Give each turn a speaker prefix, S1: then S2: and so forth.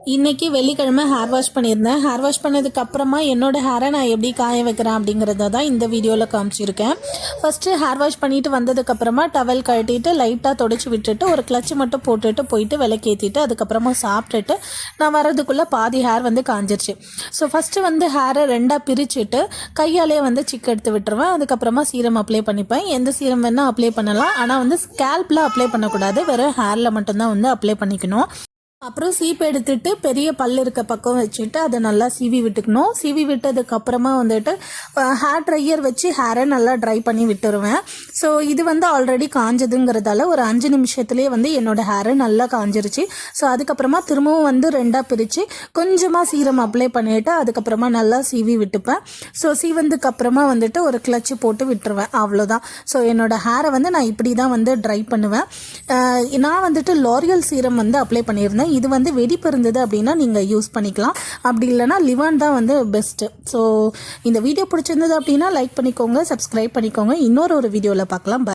S1: இன்றைக்கி வெள்ளிக்கிழமை hair wash பண்ணியிருந்தேன். ஹேர் வாஷ் பண்ணதுக்கப்புறமா என்னோடய ஹேரை நான் எப்படி காய வைக்கிறேன் அப்படிங்கிறத தான் இந்த வீடியோவில் காமிச்சிருக்கேன். ஃபஸ்ட்டு ஹேர் வாஷ் பண்ணிவிட்டு வந்ததுக்கப்புறமா டவல் கழட்டிட்டு லைட்டாக தொடச்சி விட்டுட்டு ஒரு கிளச்சு மட்டும் போட்டுட்டு போயிட்டு விளக்கேற்றிட்டு அதுக்கப்புறமா சாப்பிட்டுட்டு நான் வரதுக்குள்ளே பாதி ஹேர் காஞ்சிருச்சு. ஸோ ஃபஸ்ட்டு ஹேரை ரெண்டாக பிரிச்சுட்டு கையாலே சிக்கு எடுத்து விட்டுருவேன். அதுக்கப்புறமா சீரம் அப்ளை பண்ணிப்பேன். எந்த சீரம் வேணால் அப்ளை பண்ணலாம். ஆனால் ஸ்கேல்பில் அப்ளை பண்ணக்கூடாது, வெறும் ஹேரில் மட்டும்தான் அப்ளை பண்ணிக்கணும். அப்புறம் சீப்பு எடுத்துட்டு பெரிய பல் இருக்க பக்கம் வச்சுட்டு அதை நல்லா சீவி விட்டுக்கணும். சீவி விட்டதுக்கப்புறமா ஹேர் ட்ரையர் வச்சு ஹேரை நல்லா ட்ரை பண்ணி விட்டுருவேன். ஸோ இது ஆல்ரெடி காஞ்சதுங்கிறதால ஒரு 5 நிமிஷத்துலேயே என்னோடய ஹேரு நல்லா காஞ்சிருச்சு. ஸோ அதுக்கப்புறமா திரும்பவும் ரெண்டாக பிரித்து கொஞ்சமாக சீரம் அப்ளை பண்ணிவிட்டு அதுக்கப்புறமா நல்லா சீவி விட்டுப்பேன். ஸோ சீவந்துக்கப்புறமா ஒரு கிளச்சு போட்டு விட்டுருவேன், அவ்வளோதான். ஸோ என்னோடய ஹேரை நான் இப்படி தான் ட்ரை பண்ணுவேன். நான் லாரியல் சீரம் அப்ளை பண்ணியிருந்தேன். இது வெடிப்பு இருந்தது அப்படின்னா நீங்கள் யூஸ் பண்ணிக்கலாம். அப்படி இல்லைனா லிவான் தான் பெஸ்ட்டு. ஸோ இந்த வீடியோ பிடிச்சிருந்தது அப்படின்னா லைக் பண்ணிக்கோங்க, சப்ஸ்கிரைப் பண்ணிக்கோங்க. இன்னொரு வீடியோவில் பார்க்கலாம்.